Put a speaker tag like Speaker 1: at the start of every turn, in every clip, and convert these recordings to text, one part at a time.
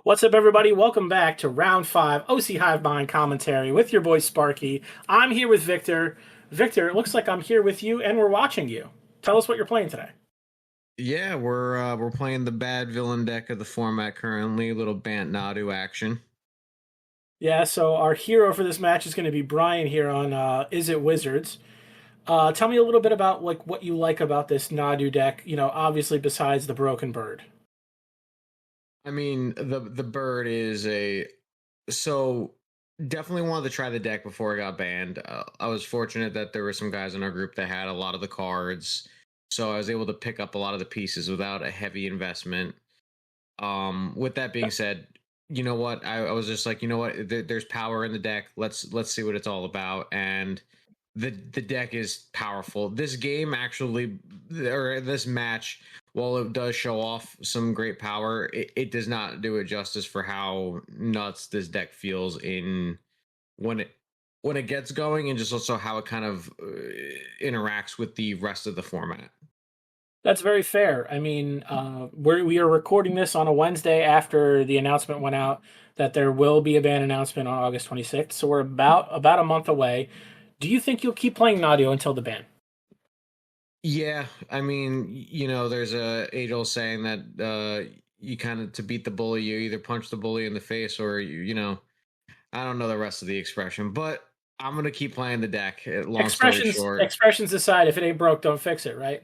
Speaker 1: What's up, everybody? Welcome back to Round 5 OC Hive Mind Commentary with your boy Sparky. I'm here with Victor. Victor, it looks like I'm here with you and we're watching you. Tell us what you're playing today.
Speaker 2: Yeah, we're playing the bad villain deck of the format currently. A little Bant Nadu action.
Speaker 1: Yeah, so our hero for this match is going to be Brian here on Izzet Wizards. Tell me a little bit about what you like about this Nadu deck, obviously besides the Broken Bird.
Speaker 2: I mean, the bird is a so definitely wanted to try the deck before it got banned. I was fortunate that there were some guys in our group that had a lot of the cards, so I was able to pick up a lot of the pieces without a heavy investment. With that being said, you know what? I was just like, you know what? There's power in the deck. Let's see what it's all about. And the deck is powerful. This game actually, or this match, while it does show off some great power, it does not do it justice for how nuts this deck feels in when it when it gets going, and just also how it kind of interacts with the rest of the format.
Speaker 1: That's very fair. I mean, we are recording this on a Wednesday after the announcement went out that there will be a ban announcement on August 26th. So we're about a month away. Do you think you'll keep playing Nadio until the ban?
Speaker 2: Yeah, I mean, there's a age-old saying that you kind of to beat the bully, you either punch the bully in the face or I don't know the rest of the expression, but I'm gonna keep playing the deck. Long story short,
Speaker 1: Expressions aside, if it ain't broke, don't fix it, right?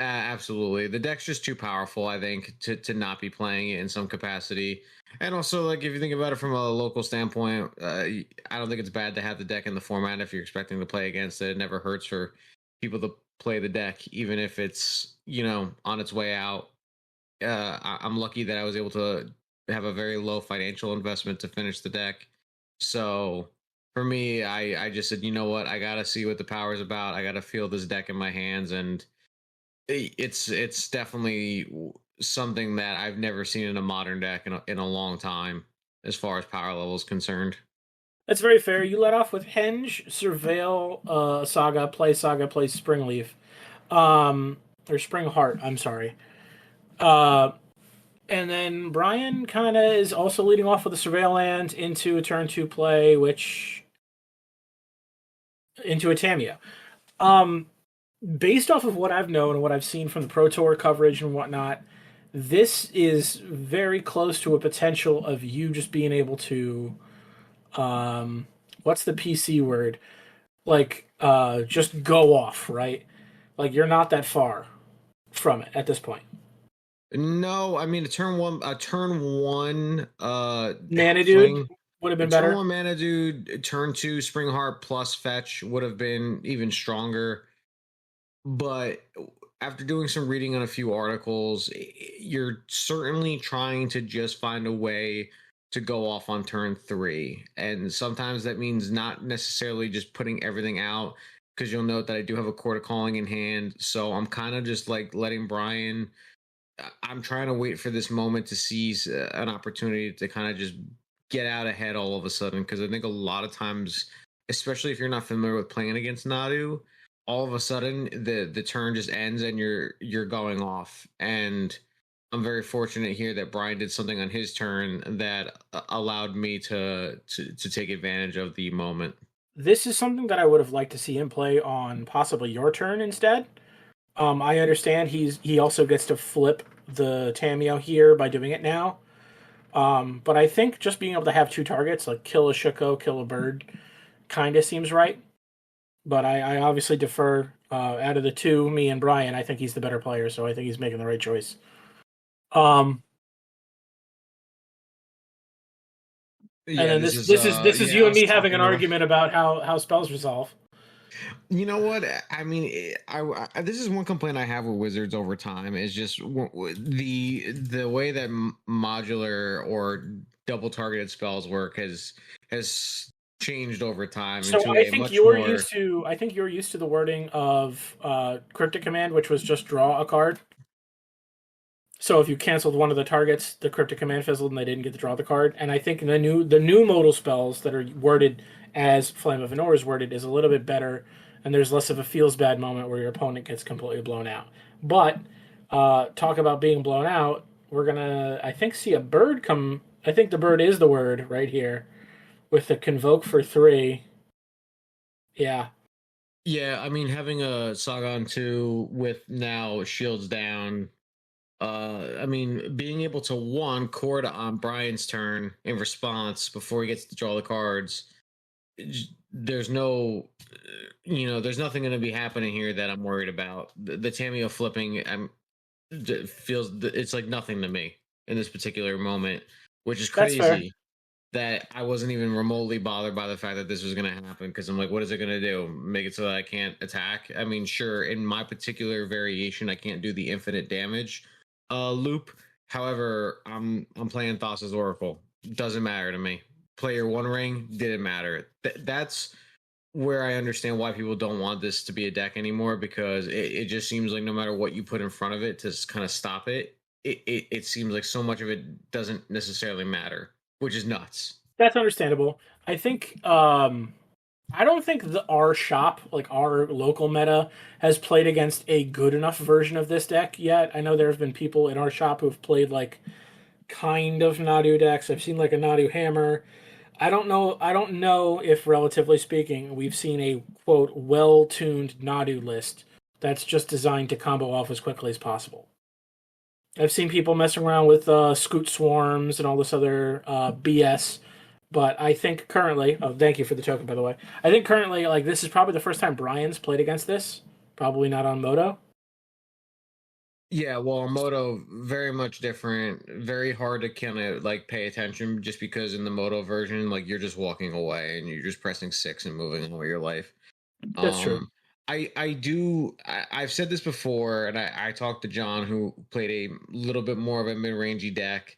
Speaker 2: absolutely, the deck's just too powerful. I think to not be playing it in some capacity, and also like if you think about it from a local standpoint, I don't think it's bad to have the deck in the format if you're expecting to play against it. It never hurts for people to play the deck, even if it's on its way out. I'm lucky that I was able to have a very low financial investment to finish the deck. So for me, I just said, you know what, I gotta see what the power is about. I gotta feel this deck in my hands, and it's definitely something that I've never seen in a modern deck in a long time, as far as power level is concerned.
Speaker 1: That's very fair. You let off with Henge, Surveil, Saga, play Springleaf. Or Springheart, I'm sorry. Uh, and then Brian kind of is also leading off with a Surveil land into a turn 2 play, which into a Tamiya. Um, Based off of what I've known and what I've seen from the Pro Tour coverage and whatnot, this is very close to a potential of you just being able to, what's the PC word? Just go off, right? Like you're not that far from it at this point.
Speaker 2: No, I mean a turn one
Speaker 1: Nana dude
Speaker 2: fling.
Speaker 1: would have
Speaker 2: A
Speaker 1: been
Speaker 2: turn
Speaker 1: better.
Speaker 2: one mana dude, turn two Spring Heart plus fetch would have been even stronger. But after doing some reading on a few articles, you're certainly trying to just find a way to go off on turn three. And sometimes that means not necessarily just putting everything out, because you'll note that I do have a Court of Calling in hand. So I'm kind of just like letting Brian. I'm trying to wait for this moment to seize an opportunity to kind of just get out ahead all of a sudden, because I think a lot of times, especially if you're not familiar with playing against Nadu, all of a sudden the turn just ends and you're going off. And I'm very fortunate here that Brian did something on his turn that allowed me to take advantage of the moment.
Speaker 1: This is something that I would have liked to see him play on possibly your turn instead. I understand he also gets to flip the Tamio here by doing it now. But I think just being able to have two targets, like kill a Shuko, kill a bird, kind of seems right. But I obviously defer. Out of the two, me and Brian, I think he's the better player, so I think he's making the right choice. Um, and
Speaker 2: Yeah,
Speaker 1: then
Speaker 2: this is
Speaker 1: this is you
Speaker 2: yeah,
Speaker 1: and
Speaker 2: us
Speaker 1: me having an
Speaker 2: talking about.
Speaker 1: argument about how spells resolve.
Speaker 2: You know what? I mean, this is one complaint I have with Wizards over time is just the way that modular or double targeted spells work has changed over time
Speaker 1: So
Speaker 2: into
Speaker 1: I
Speaker 2: a
Speaker 1: think
Speaker 2: much
Speaker 1: you're
Speaker 2: more.
Speaker 1: used to the wording of cryptic command, which was just draw a card. So if you canceled one of the targets, the cryptic command fizzled and they didn't get to draw the card. And I think the new modal spells that are worded as Flame of Anor is worded is a little bit better, and there's less of a feels bad moment where your opponent gets completely blown out. But talk about being blown out, we're gonna I think see a bird come I think the bird is the word right here with the convoke for 3. Yeah,
Speaker 2: Yeah, I mean, having a Sagan 2 with now shields down, I mean, being able to one chord on Brian's turn in response before he gets to draw the cards, there's no, there's nothing going to be happening here that I'm worried about. The Tamio flipping, feels it's like nothing to me in this particular moment, which is
Speaker 1: that's fair.
Speaker 2: crazy that I wasn't even remotely bothered by the fact that this was going to happen, because I'm like, what is it going to do? Make it so that I can't attack? I mean, sure, in my particular variation, I can't do the infinite damage loop. However, I'm playing Thassa's Oracle. Doesn't matter to me. Player one ring didn't matter. That's where I understand why people don't want this to be a deck anymore, because it just seems like no matter what you put in front of it to kind of stop it, it seems like so much of it doesn't necessarily matter, which is nuts.
Speaker 1: That's understandable. I think I don't think our shop, like our local meta, has played against a good enough version of this deck yet. I know there have been people in our shop who've played like kind of Nadu decks. I've seen like a Nadu Hammer. I don't know. I don't know if, relatively speaking, we've seen a quote well-tuned Nadu list that's just designed to combo off as quickly as possible. I've seen people messing around with Scoot Swarms and all this other BS, but I think currently, oh, thank you for the token, by the way. I think currently, like, this is probably the first time Brian's played against this. Probably not on Moto.
Speaker 2: Yeah, well, Moto very much different. Very hard to kind of like pay attention, just because in the Moto version, like you're just walking away and you're just pressing 6 and moving on with your life.
Speaker 1: That's true.
Speaker 2: Um, I've said this before, and I talked to John, who played a little bit more of a mid-rangey deck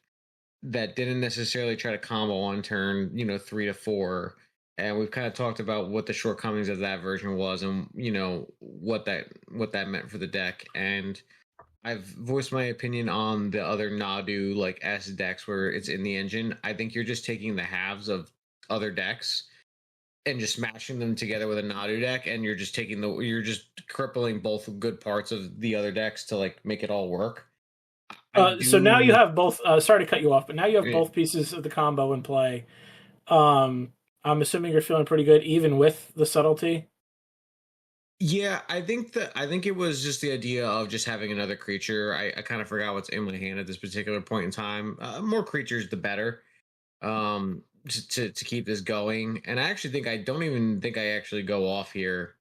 Speaker 2: that didn't necessarily try to combo on turn, 3 to 4. And we've kind of talked about what the shortcomings of that version was, and what that meant for the deck. And I've voiced my opinion on the other Nadu like S decks where it's in the engine. I think you're just taking the halves of other decks and just smashing them together with a Nadu deck, and you're just crippling both good parts of the other decks to like make it all work. I
Speaker 1: So now you
Speaker 2: do.
Speaker 1: have both. Sorry to cut you off, but now you have both pieces of the combo in play. I'm assuming you're feeling pretty good, even with the subtlety.
Speaker 2: Yeah, I think it was just the idea of just having another creature. I kind of forgot what's in my hand at this particular point in time. More creatures, the better. To keep this going. And I don't even think I actually go off here.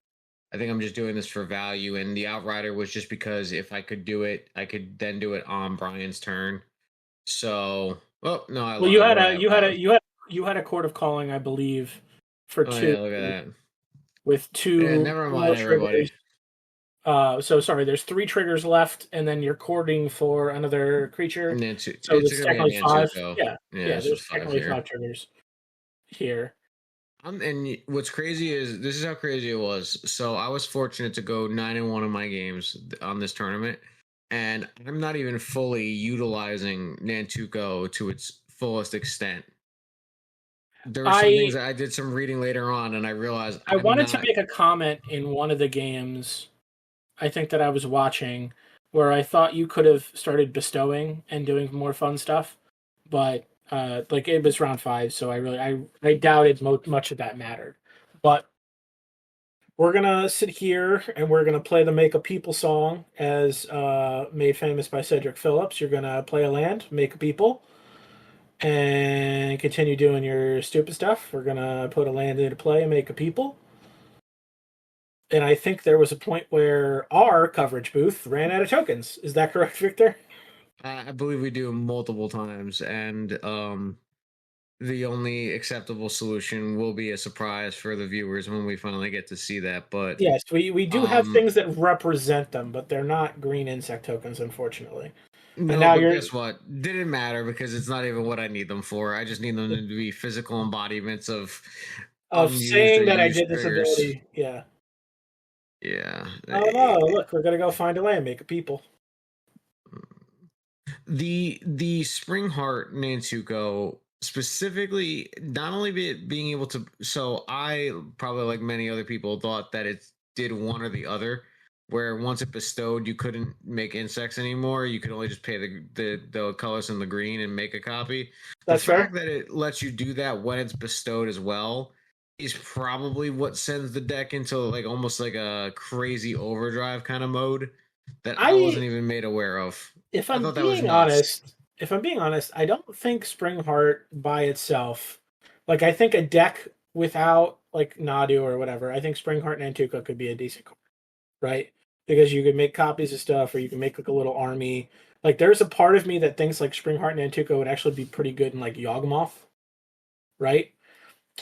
Speaker 2: I think I'm just doing this for value. And the outrider was just because if I could do it, I could then do it on Brian's turn. So, oh no, I
Speaker 1: Well, you
Speaker 2: lied.
Speaker 1: had
Speaker 2: What do I
Speaker 1: a
Speaker 2: have
Speaker 1: you had a
Speaker 2: left?
Speaker 1: you had a Court of Calling, I believe, for
Speaker 2: Oh
Speaker 1: two
Speaker 2: yeah, look at that.
Speaker 1: with
Speaker 2: Yeah,
Speaker 1: two
Speaker 2: never
Speaker 1: more
Speaker 2: mind,
Speaker 1: triggers.
Speaker 2: everybody.
Speaker 1: So sorry, there's 3 triggers left, and then you're courting for another creature.
Speaker 2: Nantu,
Speaker 1: So
Speaker 2: it's
Speaker 1: there's
Speaker 2: gonna be a
Speaker 1: technically 5.
Speaker 2: Nantuko.
Speaker 1: Yeah,
Speaker 2: Yeah,
Speaker 1: yeah.
Speaker 2: it's just
Speaker 1: There's
Speaker 2: five
Speaker 1: technically
Speaker 2: here.
Speaker 1: 5 triggers here.
Speaker 2: And what's crazy is this is how crazy it was. So I was fortunate to go 9-1 in my games on this tournament, and I'm not even fully utilizing Nantuko to its fullest extent. There were some things
Speaker 1: I
Speaker 2: that I did some reading later on, and I realized
Speaker 1: I
Speaker 2: I'm
Speaker 1: wanted to
Speaker 2: not.
Speaker 1: make a comment in one of the games. I think that I was watching where I thought you could have started bestowing and doing more fun stuff, but like it was round 5, so I doubted much of that mattered. But we're gonna sit here and we're gonna play the "Make a People" song, as made famous by Cedric Phillips. You're gonna play a land, make a people, and continue doing your stupid stuff. We're gonna put a land into play and make a people. And I think there was a point where our coverage booth ran out of tokens. Is that correct, Victor?
Speaker 2: I believe we do multiple times, and the only acceptable solution will be a surprise for the viewers when we finally get to see that. But
Speaker 1: Yes, we do have
Speaker 2: um,
Speaker 1: things that represent them, but they're not green insect tokens, unfortunately. And
Speaker 2: no,
Speaker 1: now
Speaker 2: but
Speaker 1: you're
Speaker 2: guess what? Didn't matter, because it's not even what I need them for. I just need them to be physical embodiments of unused or
Speaker 1: saying that I
Speaker 2: used
Speaker 1: did this
Speaker 2: triggers.
Speaker 1: ability. Yeah.
Speaker 2: Yeah.
Speaker 1: Oh no! Look, we're gonna go find a land, make a people.
Speaker 2: The Spring Heart Nantuko specifically, not only being able to, so I probably, like many other people, thought that it did one or the other. where once it bestowed, you couldn't make insects anymore. You could only just pay the colors in the green and make a copy. The
Speaker 1: That's fair.
Speaker 2: fact that it lets you do that when it's bestowed as well is probably what sends the deck into like almost like a crazy overdrive kind of mode that I
Speaker 1: I
Speaker 2: wasn't even made aware of.
Speaker 1: if
Speaker 2: I
Speaker 1: I'm
Speaker 2: thought that was
Speaker 1: being
Speaker 2: nuts.
Speaker 1: honest, if I'm being honest, I don't think Spring Heart by itself, like I think a deck without like Nadu or whatever, I think Spring Heart and Antuka could be a decent card, right? Because you could make copies of stuff, or you can make like a little army. Like there's a part of me that thinks like Spring Heart and Antuka would actually be pretty good in like Yawgmoth, right?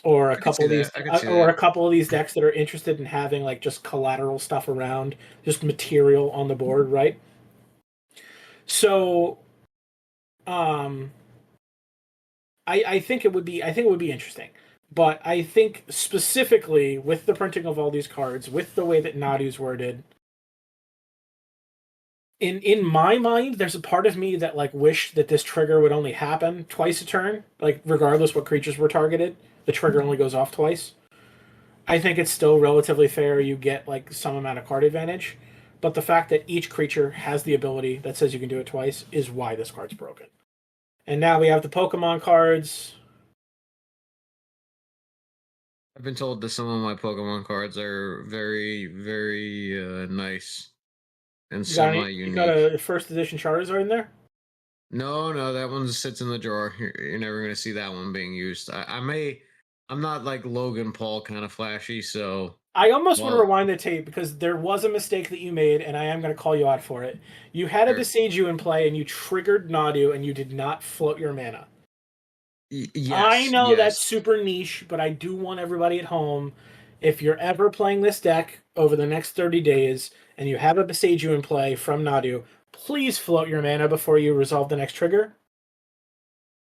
Speaker 1: Or a
Speaker 2: I could
Speaker 1: couple
Speaker 2: see
Speaker 1: of these,
Speaker 2: that. I could see
Speaker 1: or a
Speaker 2: that.
Speaker 1: couple of these decks that are interested in having like just collateral stuff around, just material on the board, right? So, um, I think it would be interesting. But I think specifically with the printing of all these cards, with the way that Nadu's worded, in my mind, there's a part of me that like wish that this trigger would only happen twice a turn, like regardless what creatures were targeted, the trigger only goes off twice. I think it's still relatively fair. You get like some amount of card advantage, but the fact that each creature has the ability that says you can do it twice is why this card's broken. And now we have the Pokemon cards.
Speaker 2: I've been told that some of my Pokemon cards are very, very nice and semi
Speaker 1: You got
Speaker 2: unique.
Speaker 1: a first edition Charizard in there.
Speaker 2: No, no, that one sits in the drawer. You're never going to see that one being used. I may, I'm not like Logan Paul kind of flashy, so
Speaker 1: I almost want to
Speaker 2: well,
Speaker 1: rewind the tape because there was a mistake that you made, and I am going to call you out for it. You had a Beseiju in play, and you triggered Nadu, and you did not float your mana. I
Speaker 2: yes,
Speaker 1: know that's
Speaker 2: yes.
Speaker 1: super niche, but I do want everybody at home, if you're ever playing this deck over the next 30 days and you have a Beseiju in play from Nadu, please float your mana before you resolve the next trigger.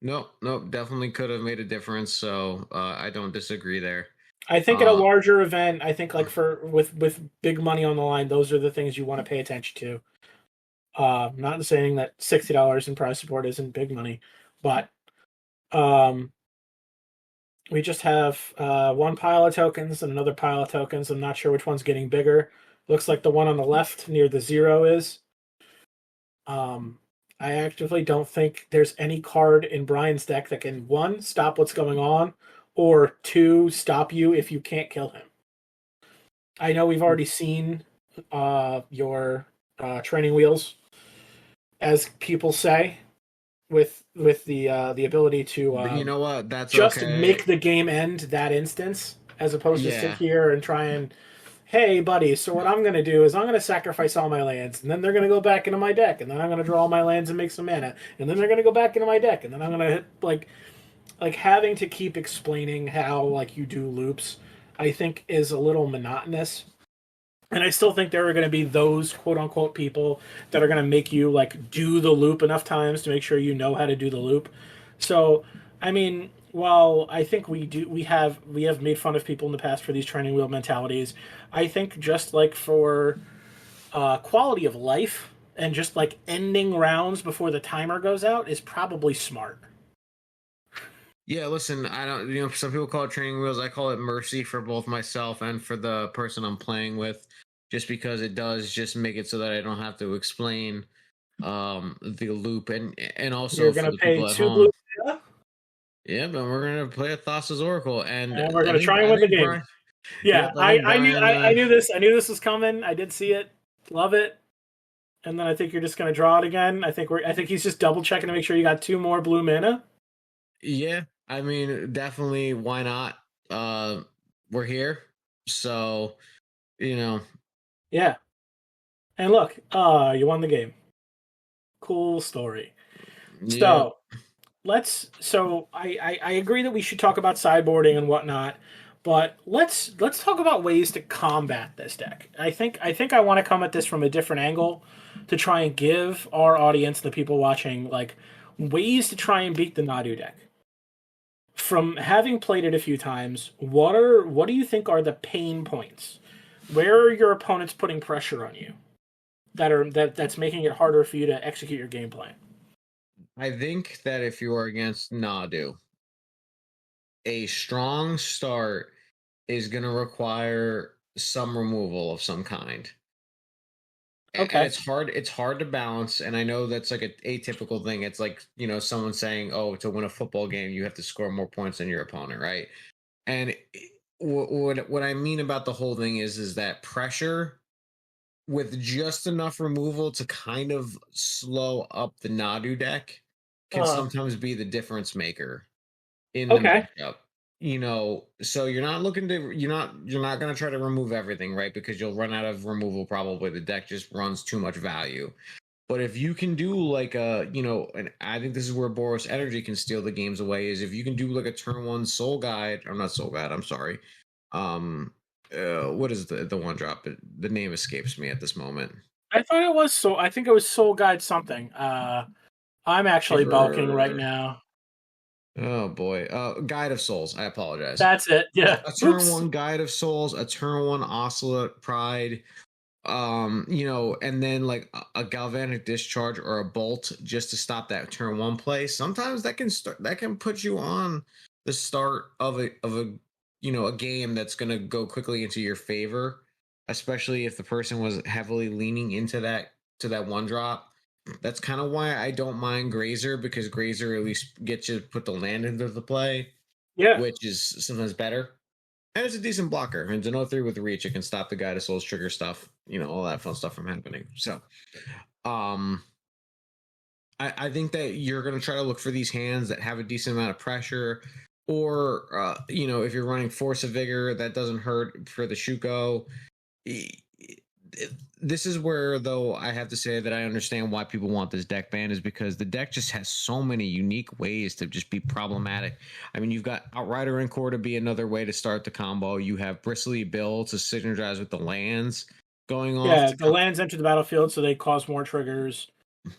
Speaker 2: Nope, nope, definitely could have made a difference. So I don't disagree there.
Speaker 1: I think at a
Speaker 2: Uh,
Speaker 1: larger event, I think like for with big money on the line, those are the things you want to pay attention to. Not saying that $60 in prize support isn't big money, but um, we just have one pile of tokens and another pile of tokens. I'm not sure which one's getting bigger. Looks like the one on the left near the zero is. Um, I actively don't think there's any card in Brian's deck that can one stop what's going on, or two stop you if you can't kill him. I know we've already seen your training wheels, as people say, with the ability to
Speaker 2: but you know what? That's
Speaker 1: just
Speaker 2: okay.
Speaker 1: make the game end that instance, as opposed to sit
Speaker 2: Yeah.
Speaker 1: here and try and, hey buddy, so what I'm gonna do is I'm gonna sacrifice all my lands, and then they're gonna go back into my deck, and then I'm gonna draw all my lands and make some mana, and then they're gonna go back into my deck, and then I'm gonna hit like having to keep explaining how like you do loops, I think is a little monotonous. And I still think there are going to be those quote unquote people that are going to make you like do the loop enough times to make sure you know how to do the loop. So, I mean, while I think we have made fun of people in the past for these training wheel mentalities, I think just like for quality of life and just like ending rounds before the timer goes out is probably smart.
Speaker 2: Yeah, listen, I don't, some people call it training wheels. I call it mercy for both myself and for the person I'm playing with, just because it does just make it so that I don't have to explain the loop and
Speaker 1: You're
Speaker 2: also
Speaker 1: going
Speaker 2: for
Speaker 1: to
Speaker 2: the
Speaker 1: pay
Speaker 2: people at
Speaker 1: two blue,
Speaker 2: home. Yeah, but we're gonna play a Thassa's Oracle, and
Speaker 1: and we're going to try and
Speaker 2: I
Speaker 1: win the
Speaker 2: think
Speaker 1: game.
Speaker 2: Brian.
Speaker 1: Yeah,
Speaker 2: Yep, I think Brian.
Speaker 1: I knew this. I knew this was coming. I did see it. Love it. And then I think you're just going to draw it again. I think he's just double checking to make sure you got two more blue mana.
Speaker 2: Yeah, I mean, definitely. Why not? We're here, so you know.
Speaker 1: Yeah. And look, you won the game. Cool story.
Speaker 2: Yeah,
Speaker 1: So I agree that we should talk about sideboarding and whatnot, but let's talk about ways to combat this deck. I think I want to come at this from a different angle to try and give our audience, the people watching, like ways to try and beat the Nadu deck. From having played it a few times, what do you think are the pain points? Where are your opponents putting pressure on you that's making it harder for you to execute your game plan?
Speaker 2: I think that if you are against Nadu, a strong start is going to require some removal of some kind. And
Speaker 1: Okay.
Speaker 2: it's hard to balance, and I know that's like a atypical thing. It's like, someone saying, oh, to win a football game you have to score more points than your opponent, right? And what I mean about the whole thing is that pressure with just enough removal to kind of slow up the Nadu deck can
Speaker 1: Uh,
Speaker 2: sometimes be the difference maker in the
Speaker 1: okay.
Speaker 2: matchup. So you're not looking to you're not going to try to remove everything, right? Because you'll run out of removal probably. The deck just runs too much value. But if you can do like and I think this is where Boros Energy can steal the games away, is if you can do like a turn one Soul Guide, or not Soul Guide, I'm sorry. What is the one drop? The name escapes me at this moment.
Speaker 1: I thought it was Soul. I think it was Soul Guide something. I'm actually bulking right
Speaker 2: Giver.
Speaker 1: now.
Speaker 2: Oh boy. Guide of Souls. I apologize.
Speaker 1: That's it. Yeah.
Speaker 2: A turn
Speaker 1: Oops.
Speaker 2: one Guide of Souls, a turn one Oscillate Pride, and then like a galvanic discharge or a bolt just to stop that turn one play. Sometimes that can put you on the start of a a game that's going to go quickly into your favor, especially if the person was heavily leaning into that one drop. That's kind of why I don't mind Grazer, because Grazer at least gets you to put the land into the play,
Speaker 1: Yeah.
Speaker 2: which is sometimes better. And it's a decent blocker. And it's an 0-3 with reach. It can stop the Guide of Souls trigger stuff, all that fun stuff from happening. So, um, I think that you're going to try to look for these hands that have a decent amount of pressure. Or, if you're running Force of Vigor, that doesn't hurt for the Shuko. This is where, though, I have to say that I understand why people want this deck banned, is because the deck just has so many unique ways to just be problematic. I mean, you've got Outrider and Core to be another way to start the combo. You have Bristly Bill to synergize with the lands going off.
Speaker 1: Yeah. The lands enter the battlefield, so they cause more triggers.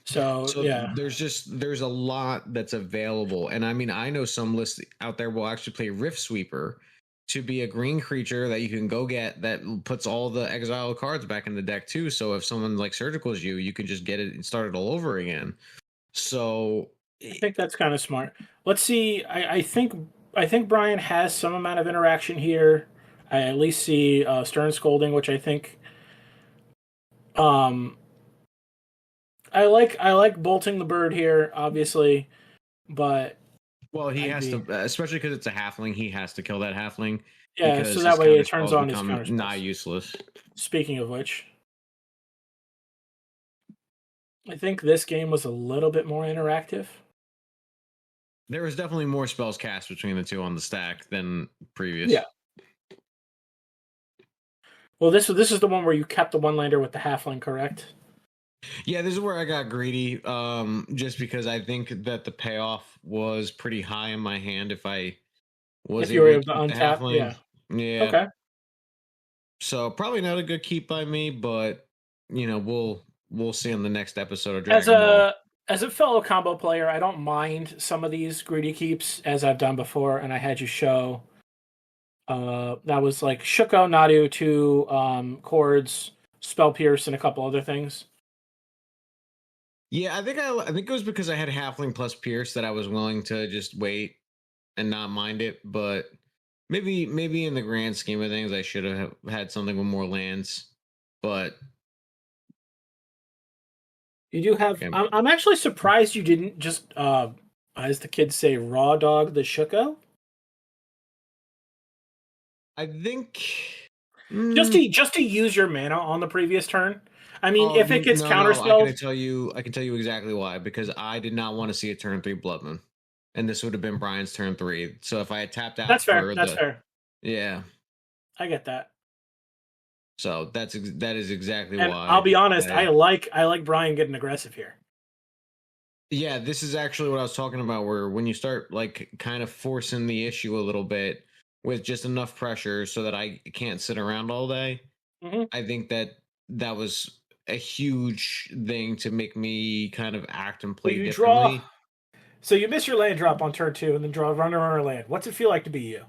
Speaker 1: So
Speaker 2: So
Speaker 1: yeah.
Speaker 2: there's a lot that's available. And I mean, I know some lists out there will actually play Rift Sweeper to be a green creature that you can go get, that puts all the exile cards back in the deck too. So if someone like Surgicals you can just get it and start it all over again. So
Speaker 1: I think that's kind of smart. Let's see. I think Brian has some amount of interaction here. I at least see Stern Scolding, which I think um I like bolting the bird here, obviously, but
Speaker 2: well, he
Speaker 1: I'd
Speaker 2: has to,
Speaker 1: be
Speaker 2: especially because it's a halfling, he has to kill that halfling
Speaker 1: yeah. So
Speaker 2: because
Speaker 1: that
Speaker 2: his
Speaker 1: way it
Speaker 2: counter
Speaker 1: turns
Speaker 2: spells
Speaker 1: on his
Speaker 2: become
Speaker 1: counter
Speaker 2: nigh
Speaker 1: spells.
Speaker 2: useless.
Speaker 1: Speaking of which, I think this game was a little bit more interactive.
Speaker 2: There was definitely more spells cast between the two on the stack than previous.
Speaker 1: Yeah. Well, this is the one where you kept the one lander with the halfling, correct?
Speaker 2: Yeah, this is where I got greedy, just because I think that the payoff was pretty high in my hand if I was
Speaker 1: If you were
Speaker 2: able to
Speaker 1: able to
Speaker 2: keep the
Speaker 1: untap,
Speaker 2: halfling.
Speaker 1: yeah.
Speaker 2: Yeah,
Speaker 1: Okay.
Speaker 2: so probably not a good keep by me, but we'll see on the next episode of
Speaker 1: As
Speaker 2: Dragon Ball.
Speaker 1: a fellow combo player, I don't mind some of these greedy keeps, as I've done before, and I had you show. That was like Shuko, Nadu, two chords, Spell Pierce, and a couple other things.
Speaker 2: Yeah, I think it was because I had halfling plus Pierce that I was willing to just wait and not mind it, but maybe in the grand scheme of things I should have had something with more lands, but
Speaker 1: You do have.
Speaker 2: yeah,
Speaker 1: I'm actually surprised you didn't just, as the kids say, raw dog the Shuko.
Speaker 2: I think.
Speaker 1: Just to use your mana on the previous turn. I mean,
Speaker 2: Oh
Speaker 1: if it gets
Speaker 2: no! I can
Speaker 1: counterspelled,
Speaker 2: tell you. I can tell you exactly why. Because I did not want to see a turn 3 Blood Moon, and this would have been Brian's turn 3. So if I had tapped out
Speaker 1: that's fair.
Speaker 2: for
Speaker 1: That's
Speaker 2: the,
Speaker 1: fair.
Speaker 2: yeah,
Speaker 1: I get that.
Speaker 2: so that is exactly
Speaker 1: And I'll
Speaker 2: why.
Speaker 1: be honest, I like Brian getting aggressive here.
Speaker 2: Yeah, this is actually what I was talking about. Where when you start like kind of forcing the issue a little bit with just enough pressure so that I can't sit around all day,
Speaker 1: Mm-hmm.
Speaker 2: I think that was a huge thing to make me kind of act and
Speaker 1: So
Speaker 2: play
Speaker 1: you draw.
Speaker 2: differently.
Speaker 1: So you miss your land drop on turn two, and then draw runner land. What's it feel like to be you?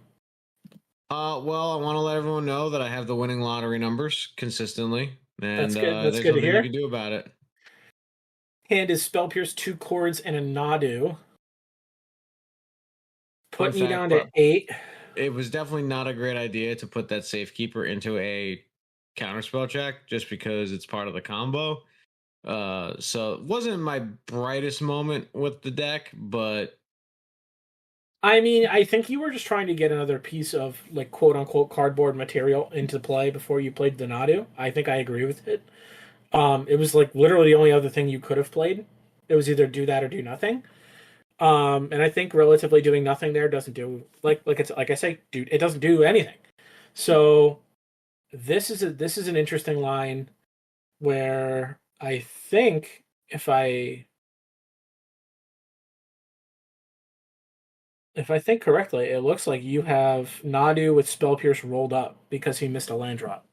Speaker 2: Well, I want to let everyone know that I have the winning lottery numbers consistently,
Speaker 1: That's
Speaker 2: and
Speaker 1: good. That's
Speaker 2: there's
Speaker 1: good to
Speaker 2: nothing you
Speaker 1: hear.
Speaker 2: can do about it.
Speaker 1: Hand is Spell Pierce, two chords, and a Nadu,
Speaker 2: Fun
Speaker 1: putting you
Speaker 2: fact,
Speaker 1: down to 8.
Speaker 2: it was definitely not a great idea to put that safekeeper into a counterspell check just because it's part of the combo. So it wasn't my brightest moment with the deck, but
Speaker 1: I mean, I think you were just trying to get another piece of like quote unquote cardboard material into play before you played the Nadu. I think I agree with it. It was like literally the only other thing you could have played. It was either do that or do nothing. And I think relatively doing nothing there doesn't do like I say, dude, it doesn't do anything. So this is an interesting line where I think if I think correctly, it looks like you have Nadu with Spell Pierce rolled up because he missed a land drop.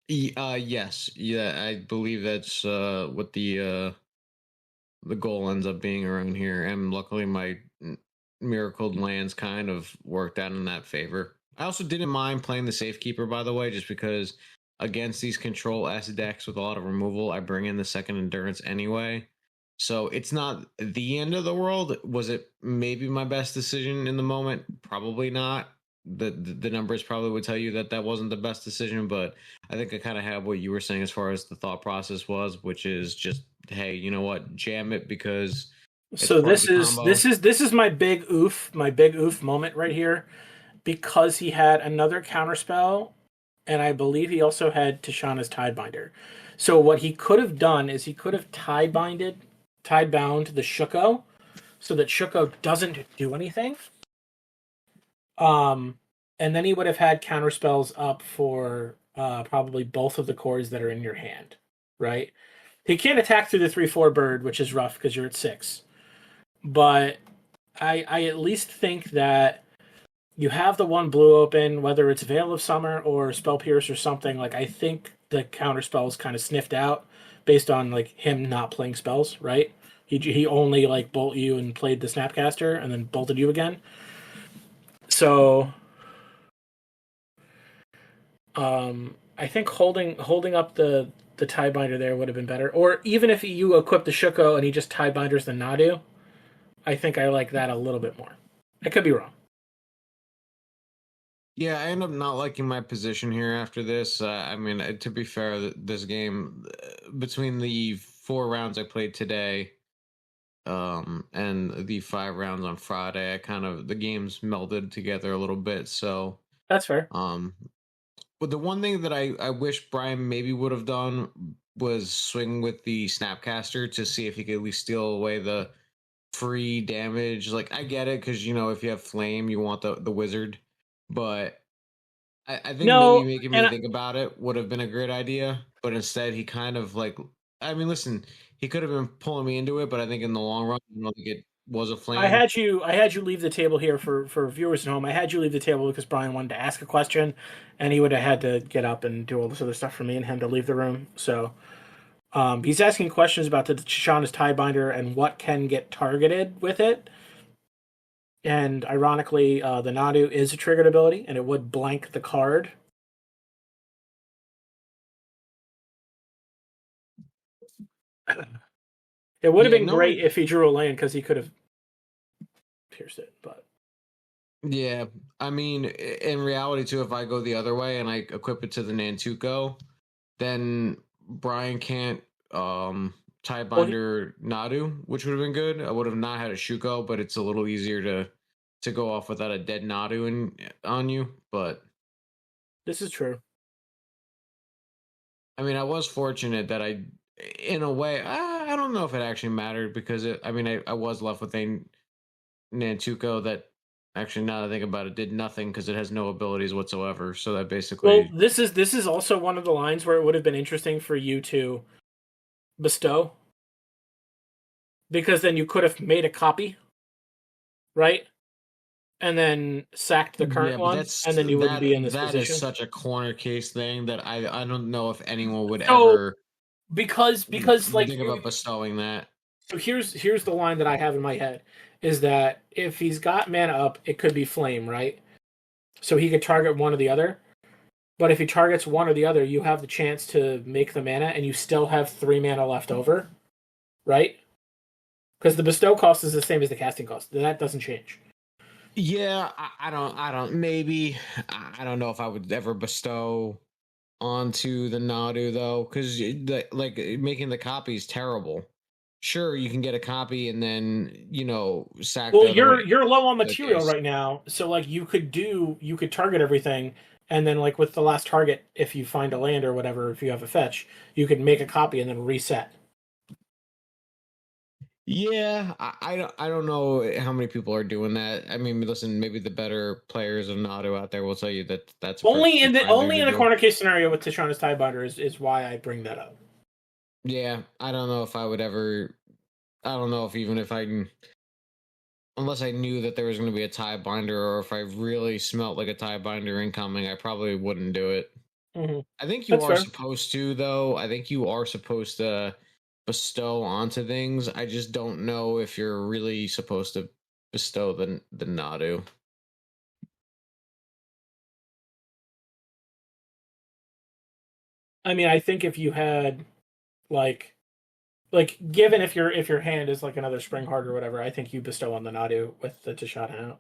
Speaker 2: yes, yeah, I believe that's what the goal ends up being around here. And luckily, my miracled lands kind of worked out in that favor. I also didn't mind playing the Safekeeper, by the way, just because against these control S decks with a lot of removal, I bring in the second endurance anyway. So it's not the end of the world. Was it maybe my best decision in the moment? Probably not. The numbers probably would tell you that that wasn't the best decision, but I think I kind of have what you were saying as far as the thought process was, which is just, hey, you know what, jam it because it's
Speaker 1: So
Speaker 2: part of the combo.
Speaker 1: this is my big oof moment right here because he had another counterspell, and I believe he also had Tishana's Tidebinder. So what he could have done is he could have tidebound the Shuko so that Shuko doesn't do anything. Um, and then he would have had counterspells up for probably both of the cores that are in your hand, right? He can't attack through the 3/4 bird, which is rough because you're at 6. But I at least think that you have the one blue open, whether it's Veil of Summer or Spell Pierce or something. Like I think the counter spell is kind of sniffed out based on like him not playing spells, right? He only like bolt you and played the Snapcaster and then bolted you again. So I think holding up the Tidebinder there would have been better. Or even if you equip the Shuko and he just Tidebinders the Nadu, I think I like that a little bit more. I could be wrong.
Speaker 2: Yeah, I end up not liking my position here after this. I mean, to be fair, this game between the 4 rounds I played today, and the 5 rounds on Friday, I kind of the games melded together a little bit. So,
Speaker 1: That's fair.
Speaker 2: um, but the one thing that I wish Brian maybe would have done was swing with the Snapcaster to see if he could at least steal away the free damage. Like I get it because if you have flame, you want the wizard, but I think maybe
Speaker 1: No,
Speaker 2: making me
Speaker 1: and
Speaker 2: think about it would have been a great idea. But instead, he kind of like, I mean, listen, he could have been pulling me into it, but I think in the long run, I don't think it was a flame.
Speaker 1: I had you leave the table here for viewers at home. I had you leave the table because Brian wanted to ask a question, and he would have had to get up and do all this other stuff for me and him to leave the room. So he's asking questions about the Shishana's Tidebinder and what can get targeted with it. And ironically, the Nadu is a triggered ability, and it would blank the card. It would have
Speaker 2: Yeah,
Speaker 1: been
Speaker 2: no,
Speaker 1: great if he drew a land because he could have pierced it, but
Speaker 2: yeah. I mean, in reality, too, if I go the other way and I equip it to the Nantuko, then Brian can't tie
Speaker 1: well,
Speaker 2: binder Nadu, which would have been good. I would have not had a Shuko, but it's a little easier to go off without a dead Nadu on you. But
Speaker 1: this is true.
Speaker 2: I mean, I was fortunate that in a way, I don't know if it actually mattered because I mean, I was left with a Nantuko that actually, now that I think about it, did nothing because it has no abilities whatsoever. So that
Speaker 1: Well,
Speaker 2: basically,
Speaker 1: this is also one of the lines where it would have been interesting for you to bestow because then you could have made a copy, right? And then sacked the
Speaker 2: yeah,
Speaker 1: current
Speaker 2: but
Speaker 1: one, and then you wouldn't be in this
Speaker 2: that is
Speaker 1: position.
Speaker 2: such a corner case thing that I don't know if anyone would
Speaker 1: So
Speaker 2: ever
Speaker 1: because like
Speaker 2: think about bestowing that.
Speaker 1: so here's the line that I have in my head is that if he's got mana up, it could be flame, right? So he could target one or the other. But if he targets one or the other, you have the chance to make the mana, and you still have 3 mana left over, right? Because the bestow cost is the same as the casting cost. That doesn't change.
Speaker 2: Yeah, I don't maybe I don't know if I would ever bestow onto the Nadu though, because like making the copy is terrible. Sure, you can get a copy and then sack
Speaker 1: Well,
Speaker 2: the other one.
Speaker 1: you're low on
Speaker 2: In that
Speaker 1: material
Speaker 2: case.
Speaker 1: right now, so like you could target everything, and then like with the last target, if you find a land or whatever, if you have a fetch, you could make a copy and then reset.
Speaker 2: Yeah, I don't know how many people are doing that. I mean, listen, maybe the better players of Nadu out there will tell you that that's a perfectly fine thing
Speaker 1: Only
Speaker 2: to
Speaker 1: in the
Speaker 2: do.
Speaker 1: corner case scenario with Tishana's Tiebinder is why I bring that up.
Speaker 2: Yeah, I don't know if I would ever. I don't know if even if unless I knew that there was going to be a tie binder, or if I really smelt like a tie binder incoming, I probably wouldn't do it.
Speaker 1: Hmm.
Speaker 2: I think you
Speaker 1: That's
Speaker 2: are
Speaker 1: fair.
Speaker 2: supposed to, though. I think you are supposed to bestow onto things. I just don't know if you're really supposed to bestow the Nadu.
Speaker 1: I mean, I think if you had like given if your hand is like another spring heart or whatever, I think you bestow on the Nadu with the Tishana out.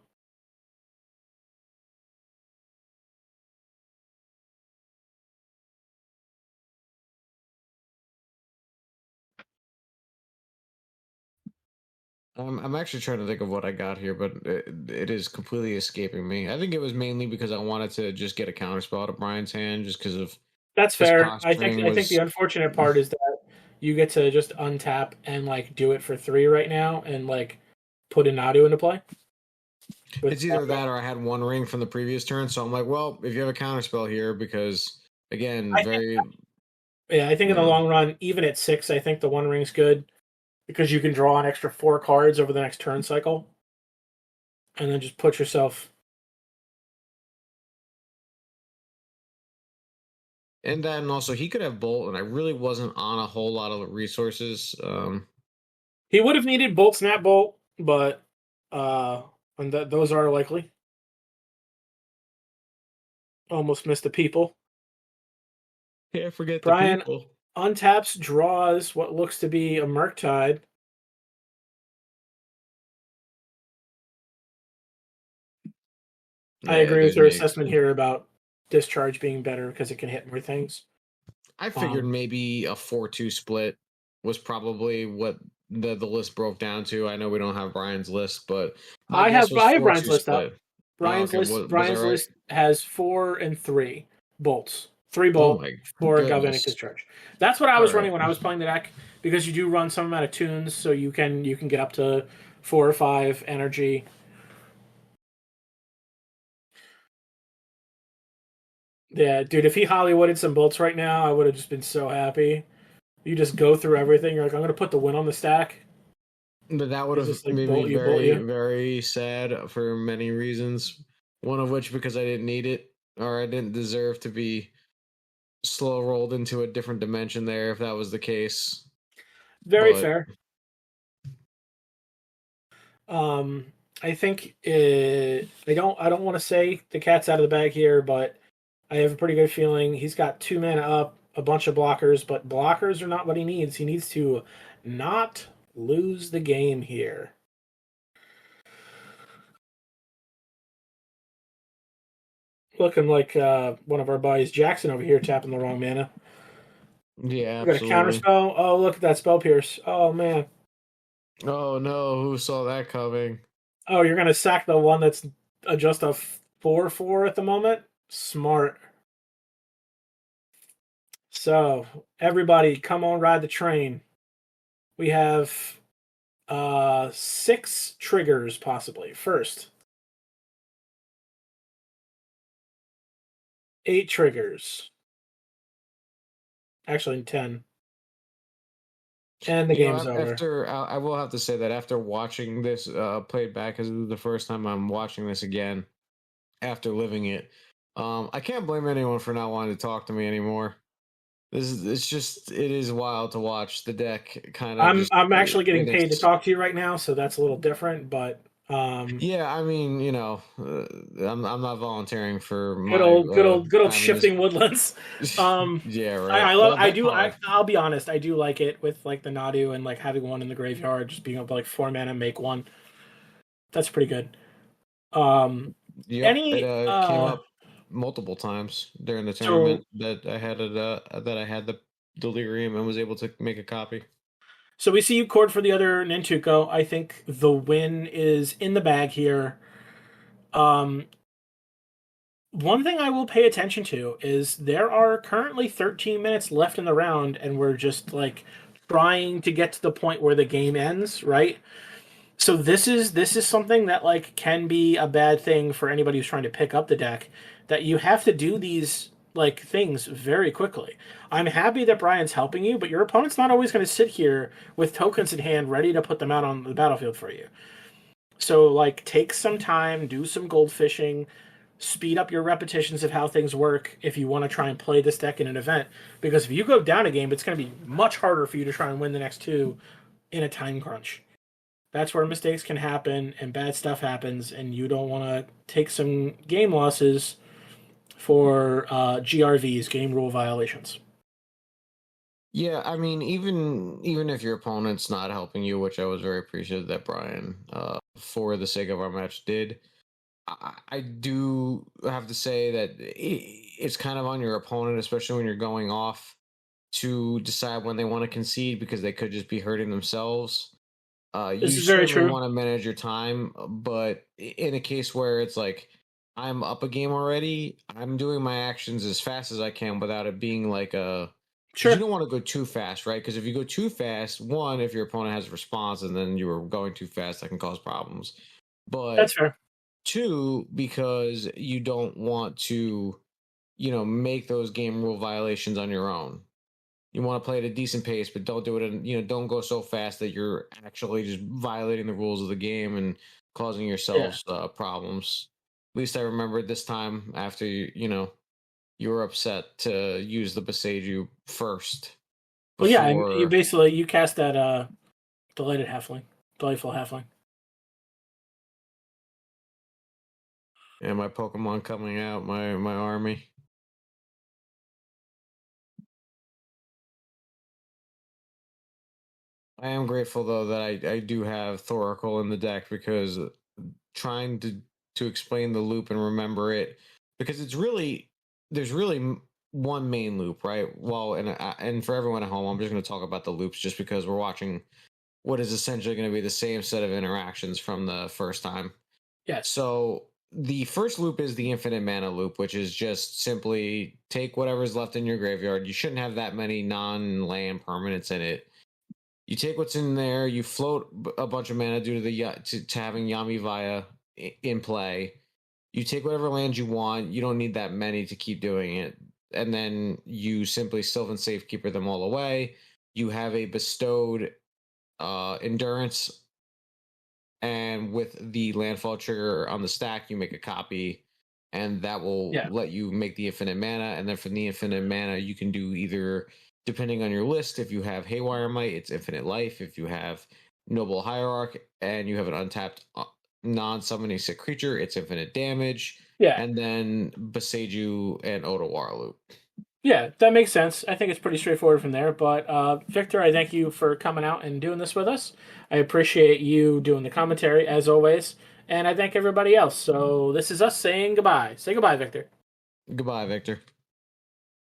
Speaker 2: I'm actually trying to think of what I got here, but it is completely escaping me. I think it was mainly because I wanted to just get a counterspell to Brian's hand, just because of
Speaker 1: That's
Speaker 2: his
Speaker 1: fair.
Speaker 2: posturing
Speaker 1: I think the
Speaker 2: was.
Speaker 1: unfortunate part is that you get to just untap and like do it for 3 right now and like put a Nadu into play. With
Speaker 2: It's either that or I had one ring from the previous turn, so I'm like, well, if you have a counterspell here, because again,
Speaker 1: I think
Speaker 2: very
Speaker 1: yeah, I think in the long run, even at 6, I think the one ring's good because you can draw an extra 4 cards over the next turn cycle, and then just put yourself.
Speaker 2: and then also he could have bolt, and I really wasn't on a whole lot of resources.
Speaker 1: He would have needed Bolt Snap Bolt, but and those are likely. Almost missed the people.
Speaker 2: Can't forget the
Speaker 1: Brian
Speaker 2: people.
Speaker 1: untaps, draws what looks to be a Murktide. I
Speaker 2: Yeah,
Speaker 1: agree with
Speaker 2: there's
Speaker 1: your
Speaker 2: me.
Speaker 1: assessment here about discharge being better because it can hit more things.
Speaker 2: I figured
Speaker 1: Um,
Speaker 2: maybe a 4-2 split was probably what the list broke down to. I know we don't have Brian's list, but my guess was
Speaker 1: I have
Speaker 2: four
Speaker 1: Brian's
Speaker 2: two
Speaker 1: list up.
Speaker 2: split. Oh, okay, was that
Speaker 1: Brian's
Speaker 2: right?
Speaker 1: list has 4 and 3 bolts. 3
Speaker 2: Oh
Speaker 1: bolt,
Speaker 2: my
Speaker 1: 4 galvanic
Speaker 2: goodness!
Speaker 1: discharge. That's what I
Speaker 2: All
Speaker 1: was
Speaker 2: right.
Speaker 1: running when I was playing the deck because you do run some amount of tunes, so you can get up to 4 or 5 energy. Yeah, dude, if he Hollywooded some bolts right now, I would have just been so happy. You just go through everything. You're like, I'm gonna put the win on the stack.
Speaker 2: But that would
Speaker 1: He's
Speaker 2: have
Speaker 1: just like
Speaker 2: made me
Speaker 1: bolt you, bolt
Speaker 2: very,
Speaker 1: you.
Speaker 2: very sad for many reasons. One of which because I didn't need it, or I didn't deserve to be slow rolled into a different dimension there if that was the case.
Speaker 1: Very
Speaker 2: But
Speaker 1: fair. Um, I think I don't want to say the cat's out of the bag here, but I have a pretty good feeling he's got 2 mana up, a bunch of blockers, but blockers are not what he needs. He needs to not lose the game here. Looking like one of our buddies, Jackson over here, tapping the wrong mana.
Speaker 2: yeah,
Speaker 1: We got a counter
Speaker 2: absolutely.
Speaker 1: spell. Oh, look at that spell pierce. Oh man.
Speaker 2: Oh no, who saw that coming?
Speaker 1: Oh, you're gonna sack the one that's just a 4/4 at the moment. Smart. So everybody, come on, ride the train. We have 6 triggers possibly. First, 8 triggers. Actually, 10. And the game's over.
Speaker 2: After I will have to say that after watching this played back, because this is the first time I'm watching this again after living it, I can't blame anyone for not wanting to talk to me anymore. It's just it is wild to watch the deck kind of just
Speaker 1: I'm actually getting
Speaker 2: in
Speaker 1: paid to
Speaker 2: its.
Speaker 1: talk to you right now, so that's a little different. But
Speaker 2: Yeah, I mean, I'm not volunteering for my
Speaker 1: good old
Speaker 2: time in this.
Speaker 1: shifting woodlands.
Speaker 2: Yeah, right.
Speaker 1: I love
Speaker 2: Well, that pod.
Speaker 1: I'll be honest, I do like it with like the Nadu and like having one in the graveyard, just being able to like 4 mana make one. That's pretty good. Um,
Speaker 2: Yep, it
Speaker 1: any
Speaker 2: came up. multiple times during the
Speaker 1: So
Speaker 2: tournament that I had the delirium and was able to make a copy.
Speaker 1: so we see you cord for the other Nintuko. I think the win is in the bag here. Um, One thing I will pay attention to is there are currently 13 minutes left in the round, and we're just like trying to get to the point where the game ends, right? So this is something that like can be a bad thing for anybody who's trying to pick up the deck, that you have to do these like things very quickly. I'm happy that Brian's helping you, but your opponent's not always going to sit here with tokens in hand ready to put them out on the battlefield for you. So like take some time, do some gold fishing, speed up your repetitions of how things work if you want to try and play this deck in an event. Because if you go down a game, it's going to be much harder for you to try and win the next two in a time crunch. That's where mistakes can happen and bad stuff happens, and you don't want to take some game losses for GRVs, game rule violations.
Speaker 2: Yeah, I mean, even if your opponent's not helping you, which I was very appreciative that Brian, for the sake of our match, did. I do have to say that it's kind of on your opponent, especially when you're going off, to decide when they want to concede because they could just be hurting themselves.
Speaker 1: This
Speaker 2: You
Speaker 1: is very
Speaker 2: certainly
Speaker 1: true.
Speaker 2: want to manage your time, but in a case where it's like I'm up a game already, I'm doing my actions as fast as I can without it being like a, because you
Speaker 1: Sure,
Speaker 2: don't want to go too fast, right? Because if you go too fast, one, if your opponent has a response and then you were going too fast, that can cause problems.
Speaker 1: that's
Speaker 2: But
Speaker 1: fair.
Speaker 2: two, because you don't want to, make those game rule violations on your own. You want to play at a decent pace, but don't do it. Don't go so fast that you're actually just violating the rules of the game and causing
Speaker 1: Yeah.
Speaker 2: yourselves problems. At least I remember this time after you were upset to use the Beseju first
Speaker 1: Well, yeah, you
Speaker 2: before.
Speaker 1: basically you cast that delighted halfling, delightful halfling.
Speaker 2: And my Pokemon coming out, my army. I am grateful though that I do have Thoracle in the deck because trying to explain the loop and remember it, because there's really one main loop, right? Well, and for everyone at home, I'm just going to talk about the loops just because we're watching what is essentially going to be the same set of interactions from the first time.
Speaker 1: Yes.
Speaker 2: So the first loop is the infinite mana loop, which is just simply take whatever's left in your graveyard. You shouldn't have that many non-land permanents in it. You take what's in there, you float a bunch of mana due to to having Yami Vaya in play. You take whatever land you want. You don't need that many to keep doing it, and then you simply Sylvan Safekeeper them all away. You have a bestowed endurance, and with the landfall trigger on the stack, you make a copy, and that will
Speaker 1: Yeah.
Speaker 2: let you make the infinite mana. And then from the infinite mana, you can do either, depending on your list, if you have Haywire Might, it's infinite life. If you have Noble Hierarch and you have an untapped non-summoning sick creature, it's infinite damage.
Speaker 1: Yeah.
Speaker 2: And then Beseju and Otawara loop.
Speaker 1: Yeah, that makes sense. I think it's pretty straightforward from there. But Victor, I thank you for coming out and doing this with us. I appreciate you doing the commentary as always, and I thank everybody else. So this is us saying goodbye. Say goodbye, Victor.
Speaker 2: Goodbye, Victor.